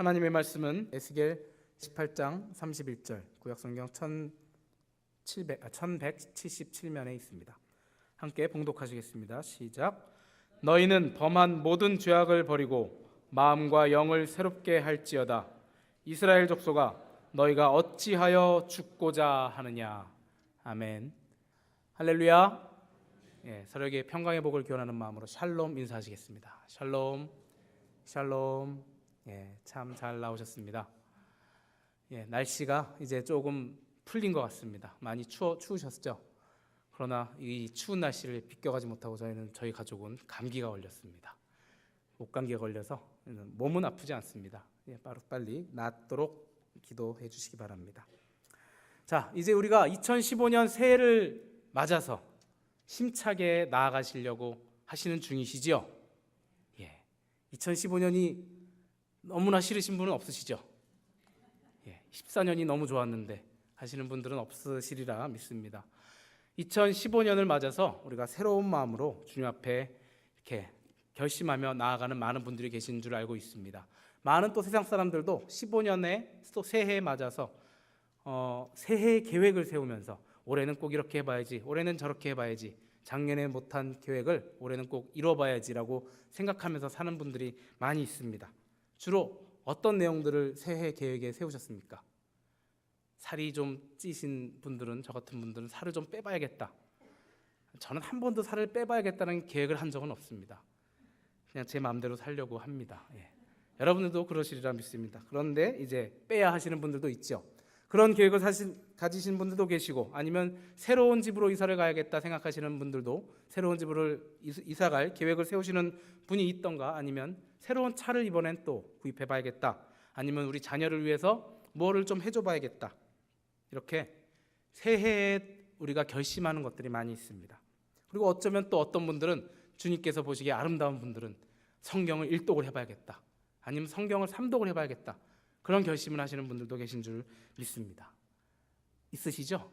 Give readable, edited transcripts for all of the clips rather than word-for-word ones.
하나님의 말씀은 에스겔 18장 31절 구약성경 1177면에 있습니다. 함께 봉독하시겠습니다. 시작. 너희는 범한 모든 죄악을 버리고 마음과 영을 새롭게 할지어다. 이스라엘 족속아, 너희가 어찌하여 죽고자 하느냐. 아멘. 할렐루야. 서로에게 평강의 복을 기원하는 마음으로 샬롬 인사하시겠습니다. 샬롬. 샬롬. 참 잘 나오셨습니다. 날씨가 이제 조금 풀린 것 같습니다. 많이 추우셨죠? 그러나 이 추운 날씨를 비껴가지 못하고 저희 가족은 감기가 걸렸습니다. 목감기가 걸려서 몸은 아프지 않습니다. 빨리 낫도록 기도해 주시기 바랍니다. 자, 이제 우리가 2015년 새해를 맞아서 힘차게 나아가시려고 하시는 중이시죠? 2015년이 너무나 싫으신 분은 없으시죠? 14년이 너무 좋았는데 하시는 분들은 없으시리라 믿습니다. 2015년을 맞아서 우리가 새로운 마음으로 주님 앞에 이렇게 결심하며 나아가는 많은 분들이 계신 줄 알고 있습니다. 많은 또 세상 사람들도 15년에 또 새해에 맞아서 새해 계획을 세우면서 올해는 꼭 이렇게 해봐야지, 올해는 저렇게 해봐야지, 작년에 못한 계획을 올해는 꼭 이뤄봐야지라고 생각하면서 사는 분들이 많이 있습니다. 주로 어떤 내용들을 새해 계획에 세우셨습니까? 살이 좀 찌신 분들은, 저 같은 분들은 살을 좀 빼봐야겠다. 저는 한 번도 살을 빼봐야겠다는 계획을 한 적은 없습니다. 그냥 제 마음대로 살려고 합니다. 여러분들도 그러시리라 믿습니다. 그런데 이제 빼야 하시는 분들도 있죠. 그런 계획을 가지신 분들도 계시고, 아니면 새로운 집으로 이사를 가야겠다 생각하시는 분들도 새로운 집으로 이사갈 계획을 세우시는 분이 있던가, 아니면 새로운 차를 이번엔 또 구입해 봐야겠다, 아니면 우리 자녀를 위해서 뭐를 좀 해줘 봐야겠다. 이렇게 새해에 우리가 결심하는 것들이 많이 있습니다. 그리고 어쩌면 또 어떤 분들은 주님께서 보시기에 아름다운 분들은 성경을 일독을 해봐야겠다, 아니면 성경을 삼독을 해봐야겠다, 그런 결심을 하시는 분들도 계신 줄 믿습니다. 있으시죠?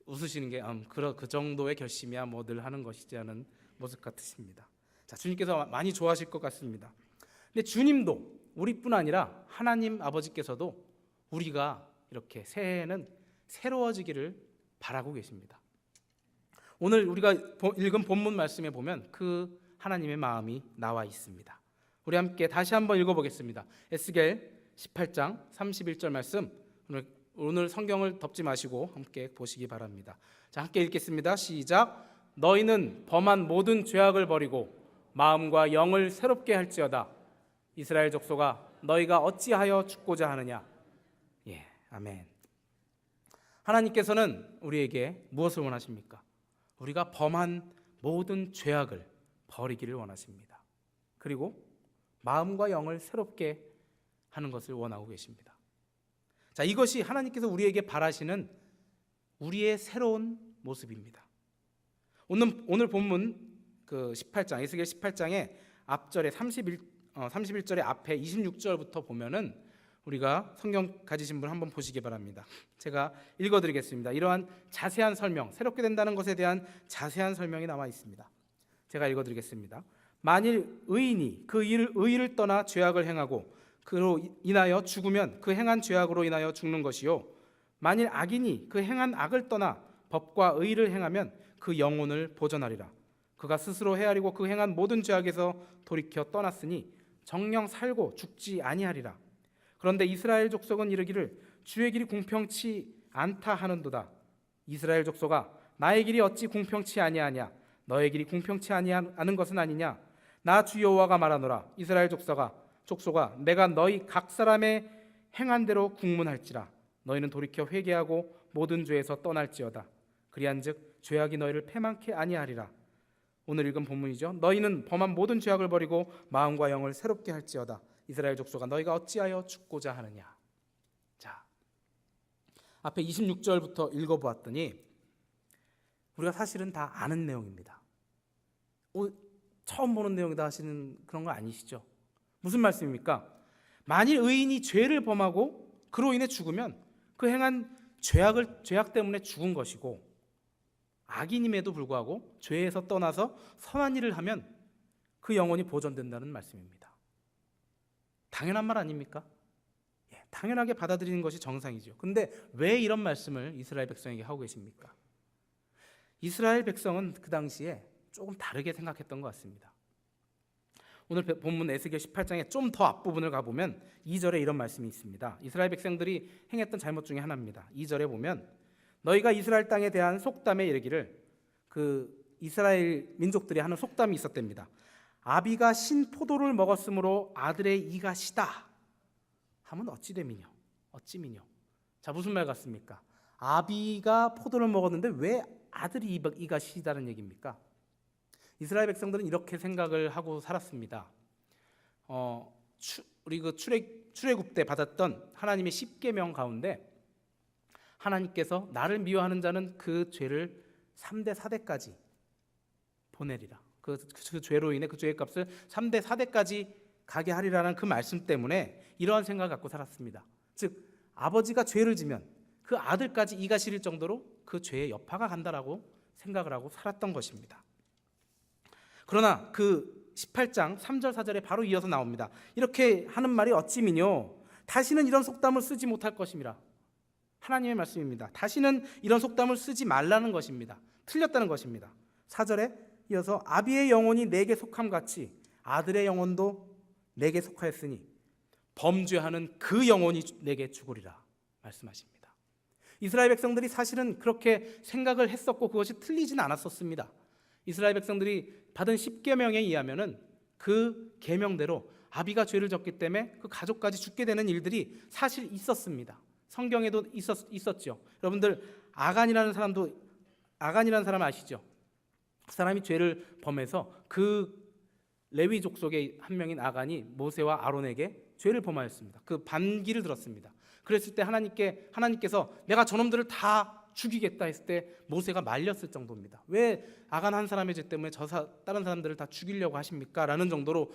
웃으시는 게 그 정도의 결심이야 뭐 늘 하는 것이지 않은 모습 같으십니다. 자, 주님께서 많이 좋아하실 것 같습니다. 근데 주님도 우리뿐 아니라 하나님 아버지께서도 우리가 이렇게 새해에는 새로워지기를 바라고 계십니다. 오늘 우리가 읽은 본문 말씀에 보면 그 하나님의 마음이 나와 있습니다. 우리 함께 다시 한번 읽어보겠습니다. 에스겔 18장 31절 말씀, 오늘 성경을 덮지 마시고 함께 보시기 바랍니다. 자, 함께 읽겠습니다. 시작. 너희는 범한 모든 죄악을 버리고 마음과 영을 새롭게 할지어다. 이스라엘 족속아, 너희가 어찌하여 죽고자 하느냐. 아멘. 하나님께서는 우리에게 무엇을 원하십니까? 우리가 범한 모든 죄악을 버리기를 원하십니다. 그리고 마음과 영을 새롭게 하는 것을 원하고 계십니다. 자, 이것이 하나님께서 우리에게 바라시는 우리의 새로운 모습입니다. 오늘 본문 그 18장, 에스겔 18장의 앞절에 31절의 앞에 26절부터 보면은 우리가 성경 가지신 분 한번 보시기 바랍니다. 제가 읽어드리겠습니다. 이러한 자세한 설명, 새롭게 된다는 것에 대한 자세한 설명이 나와 있습니다. 제가 읽어드리겠습니다. 만일 의인이 그 의를 떠나 죄악을 행하고 그로 인하여 죽으면 그 행한 죄악으로 인하여 죽는 것이요, 만일 악인이 그 행한 악을 떠나 법과 의를 행하면 그 영혼을 보전하리라. 그가 스스로 헤아리고 그 행한 모든 죄악에서 돌이켜 떠났으니 정녕 살고 죽지 아니하리라. 그런데 이스라엘 족속은 이르기를 주의 길이 공평치 않다 하는도다. 이스라엘 족속아, 나의 길이 어찌 공평치 아니하냐? 너의 길이 공평치 아니하는 것은 아니냐? 나 주 여호와가 말하노라. 이스라엘 족속아, 내가 너희 각 사람의 행한 대로 국문할지라. 너희는 돌이켜 회개하고 모든 죄에서 떠날지어다. 그리한즉 죄악이 너희를 패망케 아니하리라. 오늘 읽은 본문이죠. 너희는 범한 모든 죄악을 버리고 마음과 영을 새롭게 할지어다. 이스라엘 족속아, 너희가 어찌하여 죽고자 하느냐. 자, 앞에 26절부터 읽어보았더니 우리가 사실은 다 아는 내용입니다. 처음 보는 내용이다 하시는 그런 거 아니시죠? 무슨 말씀입니까? 만일 의인이 죄를 범하고 그로 인해 죽으면 그 행한 죄악 때문에 죽은 것이고, 악인임에도 불구하고 죄에서 떠나서 선한 일을 하면 그 영혼이 보존된다는 말씀입니다. 당연한 말 아닙니까? 당연하게 받아들이는 것이 정상이죠. 근데 왜 이런 말씀을 이스라엘 백성에게 하고 계십니까? 이스라엘 백성은 그 당시에 조금 다르게 생각했던 것 같습니다. 오늘 본문 에스겔 18장의 좀 더 앞부분을 가보면 2절에 이런 말씀이 있습니다. 이스라엘 백성들이 행했던 잘못 중에 하나입니다. 2절에 보면 너희가 이스라엘 땅에 대한 속담에 이르기를, 그 이스라엘 민족들이 하는 속담이 있었답니다. 아비가 신 포도를 먹었으므로 아들의 이가 시다 하면 어찌 되미뇨? 어찌 미뇨? 자, 무슨 말 같습니까? 아비가 포도를 먹었는데 왜 아들이 이가 시다는 얘기입니까? 이스라엘 백성들은 이렇게 생각을 하고 살았습니다. 우리 그 출애굽 때 받았던 하나님의 10계명 가운데 하나님께서 나를 미워하는 자는 그 죄를 3대 4대까지 보내리라. 그 죄로 인해 그 죄의 값을 3대 4대까지 가게 하리라는 그 말씀 때문에 이러한 생각을 갖고 살았습니다. 즉 아버지가 죄를 지면 그 아들까지 이가 시릴 정도로 그 죄의 여파가 간다라고 생각을 하고 살았던 것입니다. 그러나 그 18장 3절 4절에 바로 이어서 나옵니다. 이렇게 하는 말이 어찌미뇨? 다시는 이런 속담을 쓰지 못할 것임이라. 하나님의 말씀입니다. 다시는 이런 속담을 쓰지 말라는 것입니다. 틀렸다는 것입니다. 4절에 이어서 아비의 영혼이 내게 속함 같이 아들의 영혼도 내게 속하였으니 범죄하는 그 영혼이 내게 죽으리라 말씀하십니다. 이스라엘 백성들이 사실은 그렇게 생각을 했었고 그것이 틀리진 않았었습니다. 이스라엘 백성들이 받은 10계명에 의하면은 그 계명대로 아비가 죄를 졌기 때문에 그 가족까지 죽게 되는 일들이 사실 있었습니다. 성경에도 있었죠. 여러분들 아간이라는 사람 아시죠? 그 사람이 죄를 범해서 그 레위 족속의 한 명인 아간이 모세와 아론에게 죄를 범하였습니다. 그 반기를 들었습니다. 그랬을 때 하나님께서 내가 저놈들을 다 죽이겠다 했을 때 모세가 말렸을 정도입니다. 왜 아간 한 사람의 죄 때문에 다른 사람들을 다 죽이려고 하십니까? 라는 정도로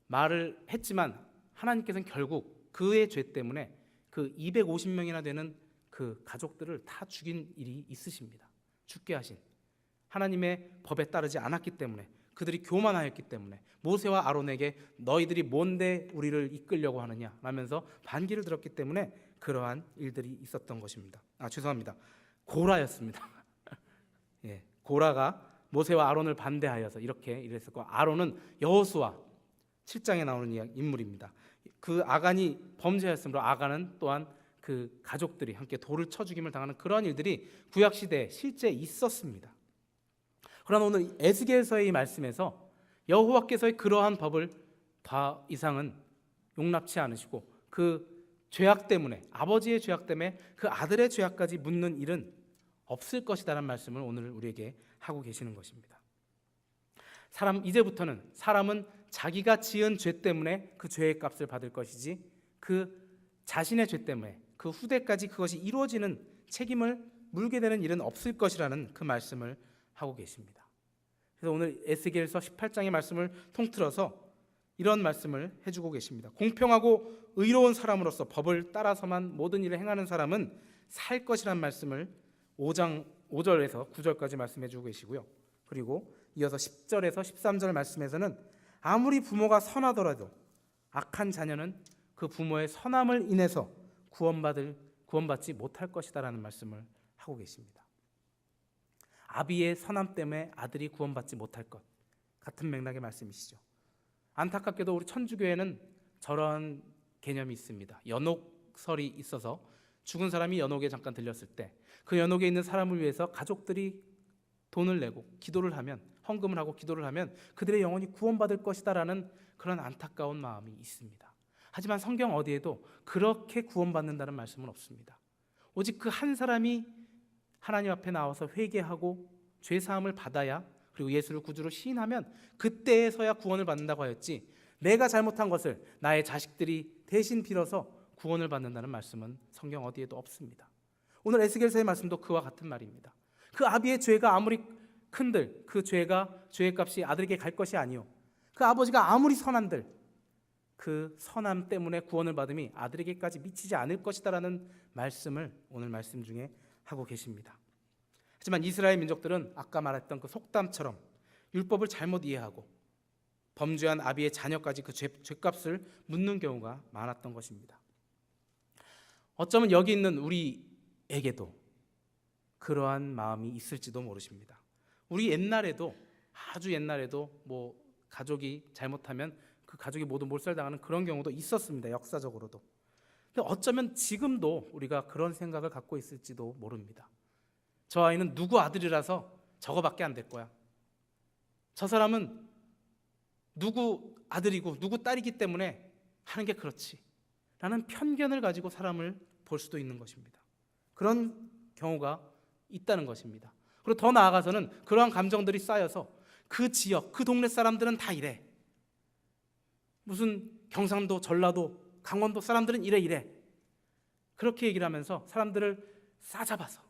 말을 했지만 하나님께서는 결국 그의 죄 때문에 그 250명이나 되는 그 가족들을 다 죽인 일이 있으십니다. 죽게 하신 하나님의 법에 따르지 않았기 때문에, 그들이 교만하였기 때문에 모세와 아론에게 너희들이 뭔데 우리를 이끌려고 하느냐 라면서 반기를 들었기 때문에 그러한 일들이 있었던 것입니다. 죄송합니다. 고라였습니다. 고라가 모세와 아론을 반대하여서 이렇게 이랬었고, 아론은 여호수아 7장에 나오는 인물입니다. 그 아간이 범죄하였으므로 아간은 또한 그 가족들이 함께 돌을 쳐 죽임을 당하는 그런 일들이 구약 시대에 실제 있었습니다. 그러나 오늘 에스겔서의 말씀에서 여호와께서의 그러한 법을 더 이상은 용납치 않으시고 그 죄악 때문에, 아버지의 죄악 때문에 그 아들의 죄악까지 묻는 일은 없을 것이다라는 말씀을 오늘 우리에게 하고 계시는 것입니다. 이제부터는 사람은 자기가 지은 죄 때문에 그 죄의 값을 받을 것이지 그 자신의 죄 때문에 그 후대까지 그것이 이루어지는 책임을 물게 되는 일은 없을 것이라는 그 말씀을 하고 계십니다. 그래서 오늘 에스겔서 18장의 말씀을 통틀어서 이런 말씀을 해주고 계십니다. 공평하고 의로운 사람으로서 법을 따라서만 모든 일을 행하는 사람은 살 것이라는 말씀을 5장 5절에서 9절까지 말씀해주고 계시고요. 그리고 이어서 10절에서 13절 말씀에서는 아무리 부모가 선하더라도 악한 자녀는 그 부모의 선함을 인해서 구원받지 못할 것이다라는 말씀을 하고 계십니다. 아비의 선함 때문에 아들이 구원받지 못할 것, 같은 맥락의 말씀이시죠. 안타깝게도 우리 천주교회는 저런 개념이 있습니다. 연옥설이 있어서 죽은 사람이 연옥에 잠깐 들렸을 때 그 연옥에 있는 사람을 위해서 가족들이 돈을 내고 기도를 하면, 헌금을 하고 기도를 하면 그들의 영혼이 구원받을 것이다라는 그런 안타까운 마음이 있습니다. 하지만 성경 어디에도 그렇게 구원받는다는 말씀은 없습니다. 오직 그 한 사람이 하나님 앞에 나와서 회개하고 죄사함을 받아야, 그리고 예수를 구주로 시인하면 그때에서야 구원을 받는다고 하였지, 내가 잘못한 것을 나의 자식들이 대신 빌어서 구원을 받는다는 말씀은 성경 어디에도 없습니다. 오늘 에스겔서의 말씀도 그와 같은 말입니다. 그 아비의 죄가 아무리 큰들 그 죄의 값이 아들에게 갈 것이 아니요, 그 아버지가 아무리 선한들 그 선함 때문에 구원을 받음이 아들에게까지 미치지 않을 것이다라는 말씀을 오늘 말씀 중에 하고 계십니다. 하지만 이스라엘 민족들은 아까 말했던 그 속담처럼 율법을 잘못 이해하고 범죄한 아비의 자녀까지 그 죄값을 묻는 경우가 많았던 것입니다. 어쩌면 여기 있는 우리에게도 그러한 마음이 있을지도 모르십니다. 우리 옛날에도, 아주 옛날에도 뭐 가족이 잘못하면 그 가족이 모두 몰살당하는 그런 경우도 있었습니다. 역사적으로도. 근데 어쩌면 지금도 우리가 그런 생각을 갖고 있을지도 모릅니다. 저 아이는 누구 아들이라서 저거밖에 안 될 거야. 저 사람은 누구 아들이고 누구 딸이기 때문에 하는 게 그렇지 라는 편견을 가지고 사람을 볼 수도 있는 것입니다. 그런 경우가 있다는 것입니다. 그리고 더 나아가서는 그러한 감정들이 쌓여서 그 지역, 그 동네 사람들은 다 이래, 무슨 경상도, 전라도, 강원도 사람들은 이래 그렇게 얘기를 하면서 사람들을 싸잡아서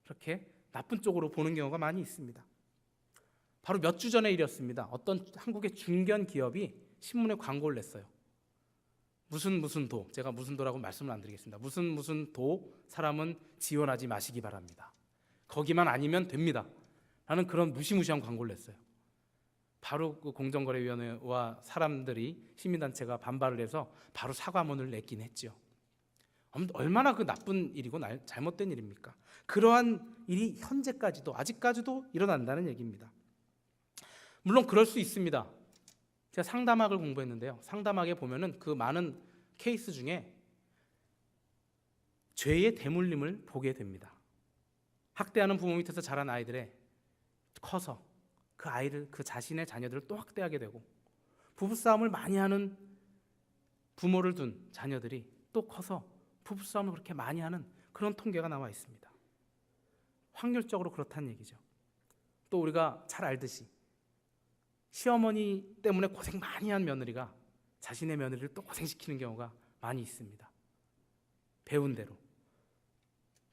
그렇게 나쁜 쪽으로 보는 경우가 많이 있습니다. 바로 몇 주 전의 일이었습니다. 어떤 한국의 중견 기업이 신문에 광고를 냈어요. 무슨 도, 제가 무슨 도라고 말씀을 안 드리겠습니다. 무슨 도 사람은 지원하지 마시기 바랍니다. 거기만 아니면 됩니다 라는 그런 무시무시한 광고를 냈어요. 바로 그 공정거래위원회와 사람들이, 시민단체가 반발을 해서 바로 사과문을 냈긴 했죠. 얼마나 그 나쁜 일이고 잘못된 일입니까? 그러한 일이 현재까지도, 아직까지도 일어난다는 얘기입니다. 물론 그럴 수 있습니다. 제가 상담학을 공부했는데요, 상담학에 보면은 그 많은 케이스 중에 죄의 대물림을 보게 됩니다. 학대하는 부모 밑에서 자란 아이들의 커서 그 아이를, 그 자신의 자녀들을 또 학대하게 되고, 부부싸움을 많이 하는 부모를 둔 자녀들이 또 커서 부부싸움을 그렇게 많이 하는 그런 통계가 나와 있습니다. 확률적으로 그렇다는 얘기죠. 또 우리가 잘 알듯이 시어머니 때문에 고생 많이 한 며느리가 자신의 며느리를 또 고생시키는 경우가 많이 있습니다. 배운 대로.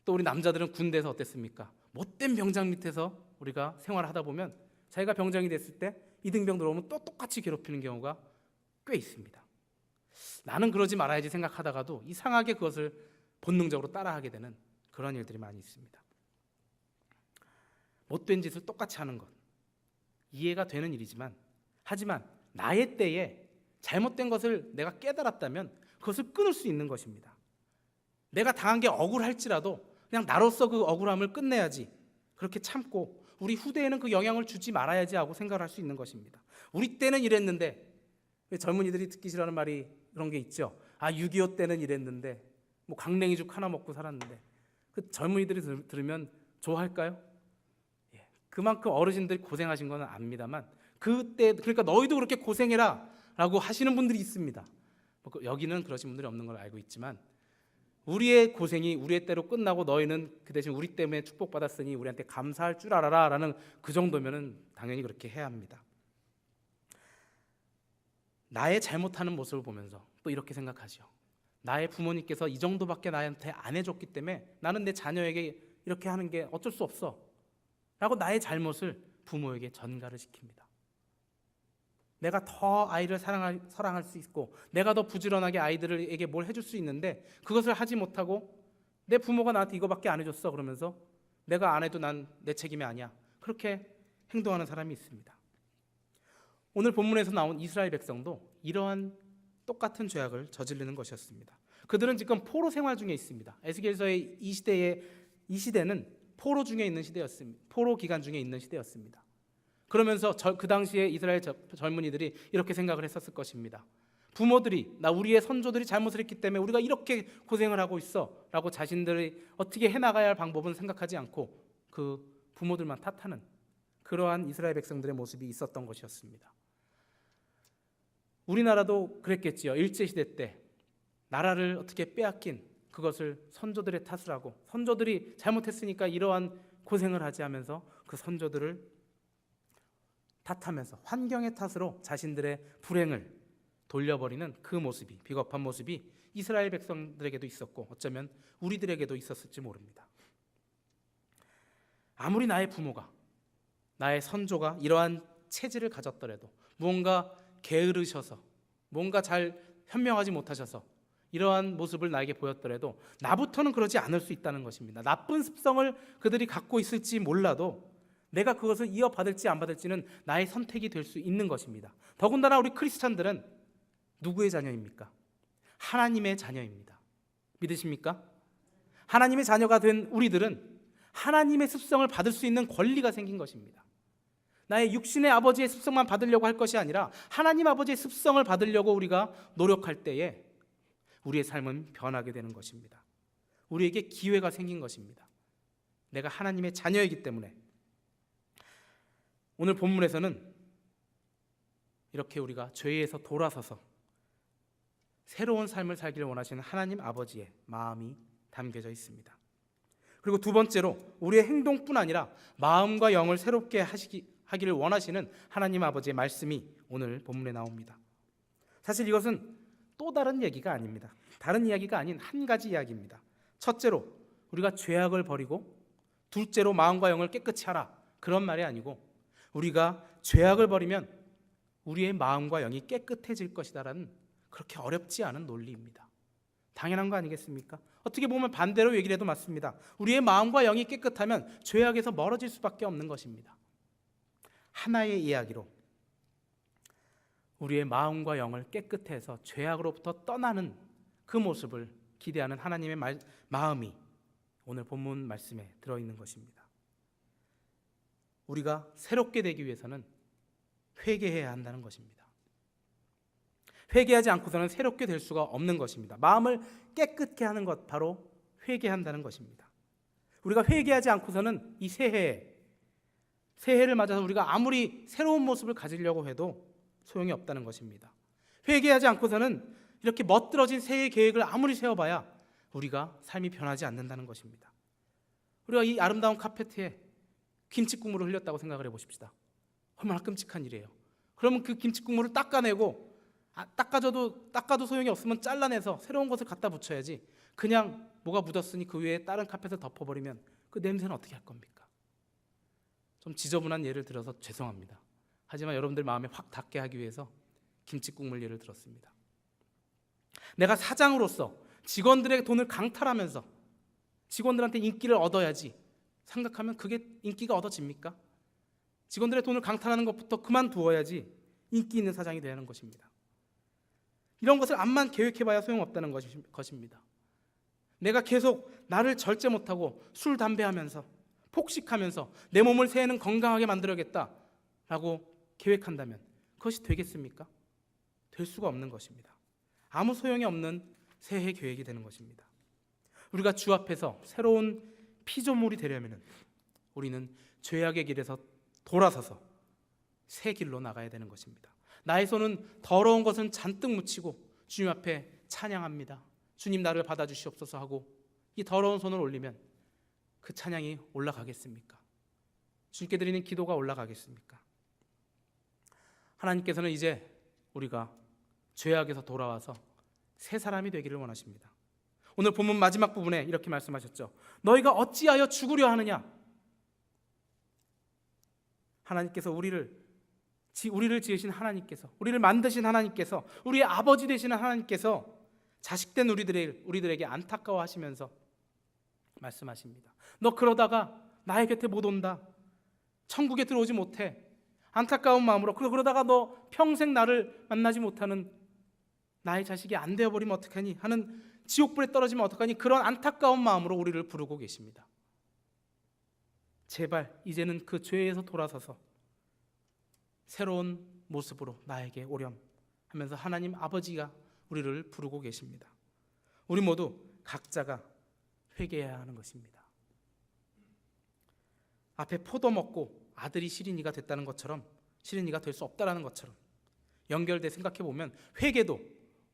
또 우리 남자들은 군대에서 어땠습니까? 못된 병장 밑에서 우리가 생활을 하다 보면 자기가 병장이 됐을 때 이등병 들어오면 또 똑같이 괴롭히는 경우가 꽤 있습니다. 나는 그러지 말아야지 생각하다가도 이상하게 그것을 본능적으로 따라하게 되는 그런 일들이 많이 있습니다. 못된 짓을 똑같이 하는 것, 이해가 되는 일이지만, 하지만 나의 때에 잘못된 것을 내가 깨달았다면 그것을 끊을 수 있는 것입니다. 내가 당한 게 억울할지라도 그냥 나로서 그 억울함을 끝내야지, 그렇게 참고 우리 후대에는 그 영향을 주지 말아야지 하고 생각을 할 수 있는 것입니다. 우리 때는 이랬는데, 젊은이들이 듣기 싫어하는 말이 그런 게 있죠. 6.25 때는 이랬는데, 뭐 강냉이죽 하나 먹고 살았는데. 그 젊은이들이 들으면 좋아할까요? 그만큼 어르신들이 고생하신 건 압니다만, 그때 그러니까 너희도 그렇게 고생해라 라고 하시는 분들이 있습니다. 여기는 그러신 분들이 없는 걸 알고 있지만, 우리의 고생이 우리의 때로 끝나고 너희는 그 대신 우리 때문에 축복받았으니 우리한테 감사할 줄 알아라 라는 그 정도면은 당연히 그렇게 해야 합니다. 나의 잘못하는 모습을 보면서 또 이렇게 생각하죠. 나의 부모님께서 이 정도밖에 나한테 안 해줬기 때문에 나는 내 자녀에게 이렇게 하는 게 어쩔 수 없어 라고 나의 잘못을 부모에게 전가를 시킵니다. 내가 더 아이를 사랑할 수 있고, 내가 더 부지런하게 아이들에게 뭘 해줄 수 있는데 그것을 하지 못하고 내 부모가 나한테 이거밖에 안 해줬어 그러면서 내가 안 해도 난 내 책임이 아니야, 그렇게 행동하는 사람이 있습니다. 오늘 본문에서 나온 이스라엘 백성도 이러한 똑같은 죄악을 저지르는 것이었습니다. 그들은 지금 포로 생활 중에 있습니다. 에스겔서의 이 시대는 포로 중에 있는 시대였습니다. 포로 기간 중에 있는 시대였습니다. 그러면서 그 당시에 이스라엘 젊은이들이 이렇게 생각을 했었을 것입니다. 부모들이, 우리의 선조들이 잘못을 했기 때문에 우리가 이렇게 고생을 하고 있어 라고 자신들이 어떻게 해나가야 할 방법은 생각하지 않고 그 부모들만 탓하는 그러한 이스라엘 백성들의 모습이 있었던 것이었습니다. 우리나라도 그랬겠지요. 일제시대 때 나라를 어떻게 빼앗긴 그것을 선조들의 탓을 하고, 선조들이 잘못했으니까 이러한 고생을 하지 하면서 그 선조들을 탓하면서 환경의 탓으로 자신들의 불행을 돌려버리는 그 모습이, 비겁한 모습이 이스라엘 백성들에게도 있었고 어쩌면 우리들에게도 있었을지 모릅니다. 아무리 나의 부모가, 나의 선조가 이러한 체질을 가졌더라도, 무언가 게으르셔서, 뭔가 잘 현명하지 못하셔서 이러한 모습을 나에게 보였더라도 나부터는 그러지 않을 수 있다는 것입니다. 나쁜 습성을 그들이 갖고 있을지 몰라도 내가 그것을 이어받을지 안 받을지는 나의 선택이 될 수 있는 것입니다. 더군다나 우리 크리스찬들은 누구의 자녀입니까? 하나님의 자녀입니다. 믿으십니까? 하나님의 자녀가 된 우리들은 하나님의 습성을 받을 수 있는 권리가 생긴 것입니다. 나의 육신의 아버지의 습성만 받으려고 할 것이 아니라 하나님 아버지의 습성을 받으려고 우리가 노력할 때에 우리의 삶은 변하게 되는 것입니다. 우리에게 기회가 생긴 것입니다. 내가 하나님의 자녀이기 때문에. 오늘 본문에서는 이렇게 우리가 죄에서 돌아서서 새로운 삶을 살기를 원하시는 하나님 아버지의 마음이 담겨져 있습니다. 그리고 두 번째로 우리의 행동뿐 아니라 마음과 영을 새롭게 하기를 원하시는 하나님 아버지의 말씀이 오늘 본문에 나옵니다. 사실 이것은 또 다른 얘기가 아닙니다. 다른 이야기가 아닌 한 가지 이야기입니다. 첫째로 우리가 죄악을 버리고, 둘째로 마음과 영을 깨끗이 하라, 그런 말이 아니고 우리가 죄악을 버리면 우리의 마음과 영이 깨끗해질 것이다라는 그렇게 어렵지 않은 논리입니다. 당연한 거 아니겠습니까? 어떻게 보면 반대로 얘기를 해도 맞습니다. 우리의 마음과 영이 깨끗하면 죄악에서 멀어질 수밖에 없는 것입니다. 하나의 이야기로 우리의 마음과 영을 깨끗해서 죄악으로부터 떠나는 그 모습을 기대하는 하나님의 마음이 오늘 본문 말씀에 들어있는 것입니다. 우리가 새롭게 되기 위해서는 회개해야 한다는 것입니다. 회개하지 않고서는 새롭게 될 수가 없는 것입니다. 마음을 깨끗게 하는 것, 바로 회개한다는 것입니다. 우리가 회개하지 않고서는 이 새해를 맞아서 우리가 아무리 새로운 모습을 가지려고 해도 소용이 없다는 것입니다. 회개하지 않고서는 이렇게 멋들어진 새해 계획을 아무리 세워봐야 우리가 삶이 변하지 않는다는 것입니다. 우리가 이 아름다운 카페트에 김치 국물을 흘렸다고 생각을 해보십시다. 얼마나 끔찍한 일이에요. 그러면 그 김치 국물을 닦아내고, 닦아도 소용이 없으면 잘라내서 새로운 것을 갖다 붙여야지, 그냥 뭐가 묻었으니 그 위에 다른 카펫을 덮어버리면 그 냄새는 어떻게 할 겁니까? 좀 지저분한 예를 들어서 죄송합니다. 하지만 여러분들 마음에 확 닿게 하기 위해서 김치국물 예를 들었습니다. 내가 사장으로서 직원들의 돈을 강탈하면서 직원들한테 인기를 얻어야지 생각하면 그게 인기가 얻어집니까? 직원들의 돈을 강탈하는 것부터 그만두어야지 인기 있는 사장이 되는 것입니다. 이런 것을 암만 계획해봐야 소용없다는 것입니다. 내가 계속 나를 절제 못하고 술, 담배하면서 폭식하면서 내 몸을 새해는 건강하게 만들어야겠다라고 계획한다면 그것이 되겠습니까? 될 수가 없는 것입니다. 아무 소용이 없는 새해 계획이 되는 것입니다. 우리가 주 앞에서 새로운 피조물이 되려면 우리는 죄악의 길에서 돌아서서 새 길로 나가야 되는 것입니다. 나의 손은 더러운 것은 잔뜩 묻히고 주님 앞에 찬양합니다. 주님 나를 받아주시옵소서 하고 이 더러운 손을 올리면 그 찬양이 올라가겠습니까? 주님께 드리는 기도가 올라가겠습니까? 하나님께서는 이제 우리가 죄악에서 돌아와서 새 사람이 되기를 원하십니다. 오늘 본문 마지막 부분에 이렇게 말씀하셨죠. 너희가 어찌하여 죽으려 하느냐? 하나님께서 우리를 지으신 하나님께서, 우리를 만드신 하나님께서, 우리의 아버지 되시는 하나님께서 자식된 우리들에게 안타까워하시면서 말씀하십니다. 너 그러다가 나의 곁에 못 온다. 천국에 들어오지 못해. 안타까운 마음으로 그러다가 너 평생 나를 만나지 못하는 나의 자식이 안 되어버리면 어떡하니 하는, 지옥불에 떨어지면 어떡하니, 그런 안타까운 마음으로 우리를 부르고 계십니다. 제발 이제는 그 죄에서 돌아서서 새로운 모습으로 나에게 오렴 하면서 하나님 아버지가 우리를 부르고 계십니다. 우리 모두 각자가 회개해야 하는 것입니다. 앞에 포도 먹고 아들이 시린이가 됐다는 것처럼, 시린이가 될 수 없다라는 것처럼 연결돼 생각해 보면 회개도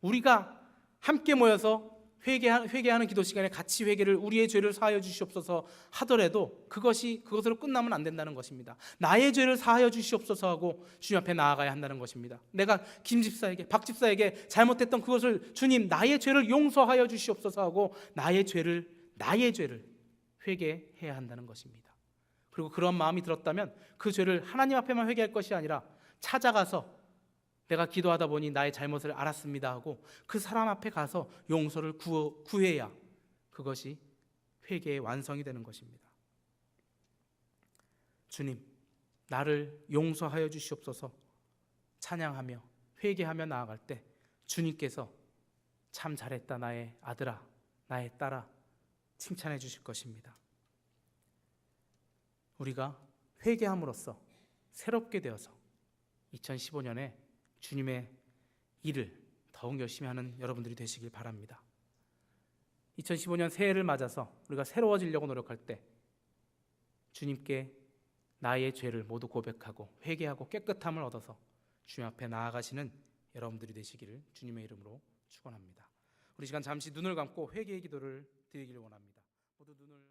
우리가 함께 모여서 회개하는 기도 시간에 같이 회개를, 우리의 죄를 사하여 주시옵소서 하더라도 그것으로 끝나면 안 된다는 것입니다. 나의 죄를 사하여 주시옵소서 하고 주님 앞에 나아가야 한다는 것입니다. 내가 김 집사에게, 박 집사에게 잘못했던 그것을 주님 나의 죄를 용서하여 주시옵소서 하고 나의 죄를 회개해야 한다는 것입니다. 그리고 그런 마음이 들었다면 그 죄를 하나님 앞에만 회개할 것이 아니라 찾아가서 내가 기도하다 보니 나의 잘못을 알았습니다 하고 그 사람 앞에 가서 용서를 구해야 그것이 회개의 완성이 되는 것입니다. 주님, 나를 용서하여 주시옵소서 찬양하며 회개하며 나아갈 때 주님께서 참 잘했다 나의 아들아 나의 딸아 칭찬해 주실 것입니다. 우리가 회개함으로써 새롭게 되어서 2015년에 주님의 일을 더욱 열심히 하는 여러분들이 되시길 바랍니다. 2015년 새해를 맞아서 우리가 새로워지려고 노력할 때 주님께 나의 죄를 모두 고백하고 회개하고 깨끗함을 얻어서 주님 앞에 나아가시는 여러분들이 되시기를 주님의 이름으로 축원합니다. 우리 시간 잠시 눈을 감고 회개의 기도를 드리기를 원합니다. 모두 눈을